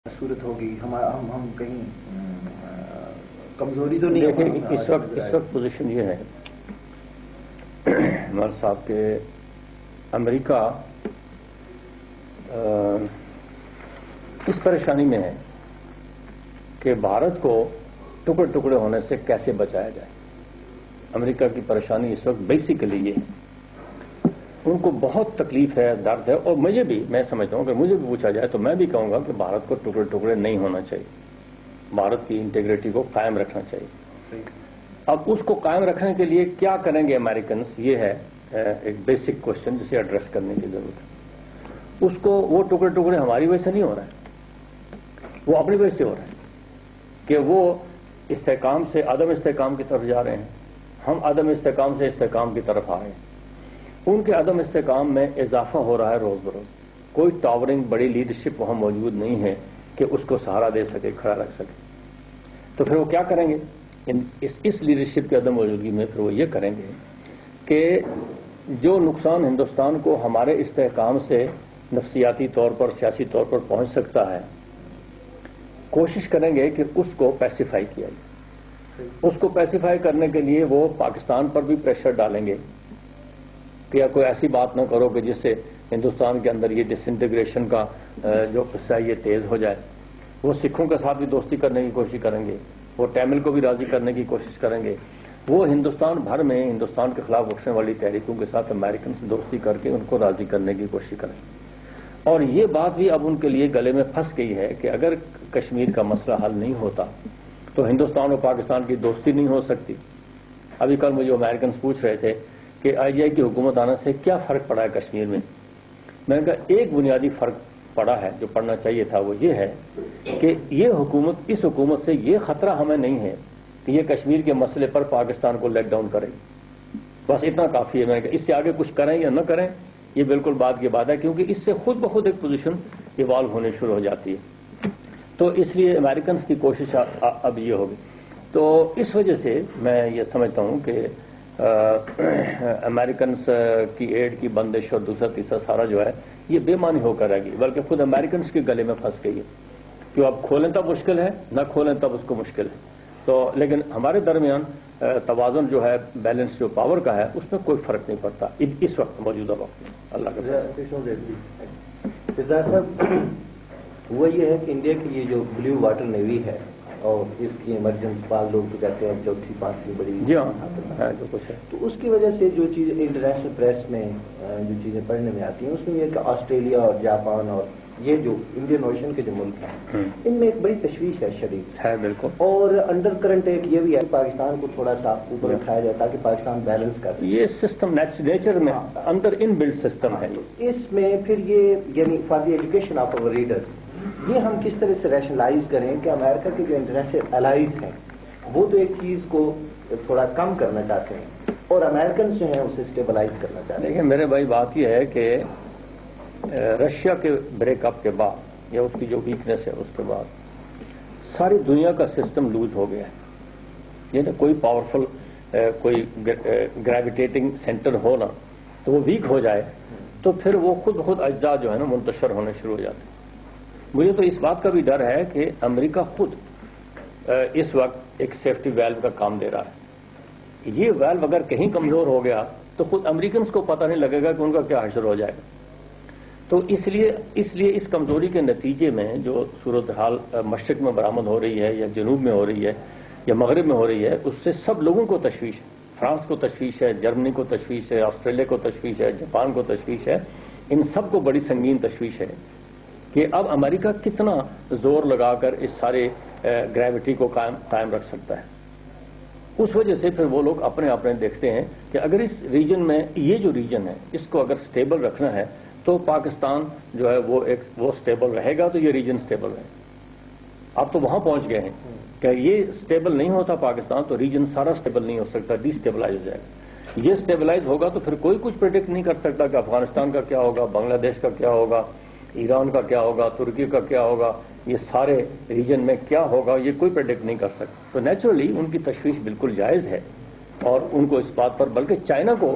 صورت ہوگی ہم کہیں کمزوری تو نہیں دیکھیں اس وقت پوزیشن یہ ہے عمر صاحب کہ امریکہ اس پریشانی میں ہے کہ بھارت کو ٹکڑے ٹکڑے ہونے سے کیسے بچایا جائے۔ امریکہ کی پریشانی اس وقت بیسیکلی یہ ہے، ان کو بہت تکلیف ہے، درد ہے، اور مجھے بھی، میں سمجھتا ہوں کہ مجھے بھی پوچھا جائے تو میں بھی کہوں گا کہ بھارت کو ٹکڑے ٹکڑے نہیں ہونا چاہیے، بھارت کی انٹیگریٹی کو قائم رکھنا چاہیے۔ اب اس کو قائم رکھنے کے لیے کیا کریں گے امریکنز، یہ ہے ایک بیسک کوشچن جسے ایڈریس کرنے کی ضرورت ہے۔ اس کو وہ ٹکڑے ٹکڑے ہماری وجہ سے نہیں ہو رہا ہے، وہ اپنی وجہ سے ہو رہا ہے کہ وہ استحکام سے عدم استحکام کی طرف جا رہے ہیں، ہم عدم استحکام سے استحکام کی طرف آ رہے ہیں۔ ان کے عدم استحکام میں اضافہ ہو رہا ہے روز بروز، کوئی ٹاورنگ بڑی لیڈرشپ وہاں موجود نہیں ہے کہ اس کو سہارا دے سکے، کھڑا رکھ سکے۔ تو پھر وہ کیا کریں گے اس لیڈرشپ کی عدم موجودگی میں؟ پھر وہ یہ کریں گے کہ جو نقصان ہندوستان کو ہمارے استحکام سے نفسیاتی طور پر، سیاسی طور پر پہنچ سکتا ہے، کوشش کریں گے کہ اس کو پیسیفائی کیا جائے۔ اس کو پیسیفائی کرنے کے لیے وہ پاکستان پر بھی پریشر ڈالیں گے کہ کوئی ایسی بات نہ کرو کہ جس سے ہندوستان کے اندر یہ ڈس انٹیگریشن کا جو قصہ ہے یہ تیز ہو جائے۔ وہ سکھوں کے ساتھ بھی دوستی کرنے کی کوشش کریں گے، وہ ٹیمل کو بھی راضی کرنے کی کوشش کریں گے، وہ ہندوستان بھر میں ہندوستان کے خلاف اٹھنے والی تحریکوں کے ساتھ امریکن سے دوستی کر کے ان کو راضی کرنے کی کوشش کریں گے۔ اور یہ بات بھی اب ان کے لیے گلے میں پھنس گئی ہے کہ اگر کشمیر کا مسئلہ حل نہیں ہوتا تو ہندوستان اور پاکستان کی دوستی نہیں ہو سکتی۔ ابھی کل مجھے امریکنز پوچھ رہے تھے کہ آئی جی آئی کی حکومت آنے سے کیا فرق پڑا ہے کشمیر میں؟ میں نے کہا ایک بنیادی فرق پڑا ہے جو پڑنا چاہیے تھا، وہ یہ ہے کہ اس حکومت سے یہ خطرہ ہمیں نہیں ہے کہ یہ کشمیر کے مسئلے پر پاکستان کو لیٹ ڈاؤن کرے گی، بس اتنا کافی ہے۔ میں نے کہا اس سے آگے کچھ کریں یا نہ کریں یہ بالکل بات کی بات ہے، کیونکہ اس سے خود بخود ایک پوزیشن ایوالو ہونے شروع ہو جاتی ہے۔ تو اس لیے امریکنز کی کوشش اب یہ ہوگی۔ تو اس وجہ سے میں یہ سمجھتا ہوں کہ امریکنز کی ایڈ کی بندش اور دوسرا تیسرا سارا جو ہے یہ بے معنی ہو کر رہ گئی، بلکہ خود امریکنز کے گلے میں پھنس گئی ہے کہ اب کھولیں تب مشکل ہے، نہ کھولیں تب اس کو مشکل ہے۔ تو لیکن ہمارے درمیان توازن جو ہے، بیلنس جو پاور کا ہے، اس میں کوئی فرق نہیں پڑتا اس وقت، موجودہ وقت میں۔ اللہ کا وہ یہ ہے کہ انڈیا کی یہ جو بلیو واٹر نیوی ہے اور اس کی ایمرجنس، بعض لوگ تو کہتے ہیں چوتھی پانچویں بڑی، جی ہاں جو کچھ ہے، تو اس کی وجہ سے جو چیزیں انٹرنیشنل پریس میں جو چیزیں پڑھنے میں آتی ہیں اس میں یہ کہ آسٹریلیا اور جاپان اور یہ جو انڈین اوشن کے جو ملک ہیں ان میں ایک بڑی تشویش ہے، شدید ہے بالکل، اور انڈر کرنٹ ایک یہ بھی ہے کہ پاکستان کو تھوڑا سا اوپر اٹھایا جائے تاکہ پاکستان بیلنس کر۔ یہ سسٹم نیچر میں اندر ان بلڈ سسٹم ہے۔ اس میں پھر یہ یعنی for the education of over readers یہ ہم کس طرح سے ریشنلائز کریں کہ امریکہ کے جو انٹرنیشنل الائز ہیں وہ تو ایک چیز کو تھوڑا کم کرنا چاہتے ہیں اور امریکنز جو ہیں اسے اسٹیبلائز کرنا چاہتے ہیں۔ دیکھیں میرے بھائی، بات یہ ہے کہ رشیا کے بریک اپ کے بعد یا اس کی جو ویکنیس ہے اس کے بعد ساری دنیا کا سسٹم لوز ہو گیا ہے۔ یعنی کوئی پاورفل کوئی گریویٹیٹنگ سینٹر ہو نا تو وہ ویک ہو جائے تو پھر وہ خود اجزاء جو ہے نا منتشر ہونے شروع ہو جاتے ہیں۔ مجھے تو اس بات کا بھی ڈر ہے کہ امریکہ خود اس وقت ایک سیفٹی ویلو کا کام دے رہا ہے۔ یہ ویلو اگر کہیں کمزور ہو گیا تو خود امریکنز کو پتہ نہیں لگے گا کہ ان کا کیا حشر ہو جائے گا۔ تو اس لیے اس کمزوری کے نتیجے میں جو صورتحال مشرق میں برآمد ہو رہی ہے یا جنوب میں ہو رہی ہے یا مغرب میں ہو رہی ہے، اس سے سب لوگوں کو تشویش ہے۔ فرانس کو تشویش ہے، جرمنی کو تشویش ہے، آسٹریلیا کو تشویش ہے، جاپان کو تشویش ہے، ان سب کو بڑی سنگین تشویش ہے کہ اب امریکہ کتنا زور لگا کر اس سارے گریوٹی کو قائم رکھ سکتا ہے۔ اس وجہ سے پھر وہ لوگ اپنے دیکھتے ہیں کہ اگر اس ریجن میں یہ جو ریجن ہے اس کو اگر سٹیبل رکھنا ہے تو پاکستان جو ہے وہ سٹیبل رہے گا تو یہ ریجن سٹیبل رہے گا۔ اب تو وہاں پہنچ گئے ہیں کہ یہ سٹیبل نہیں ہوتا پاکستان تو ریجن سارا سٹیبل نہیں ہو سکتا، ڈی سٹیبلائز ہو جائے گا۔ یہ سٹیبلائز ہوگا تو پھر کوئی کچھ پریڈکٹ نہیں کر سکتا کہ افغانستان کا کیا ہوگا، بنگلہ دیش کا کیا ہوگا، ایران کا کیا ہوگا، ترکی کا کیا ہوگا، یہ سارے ریجن میں کیا ہوگا یہ کوئی پریڈکٹ نہیں کر سکتا۔ تو نیچرلی ان کی تشویش بالکل جائز ہے اور ان کو اس بات پر، بلکہ چائنا کو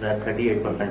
38%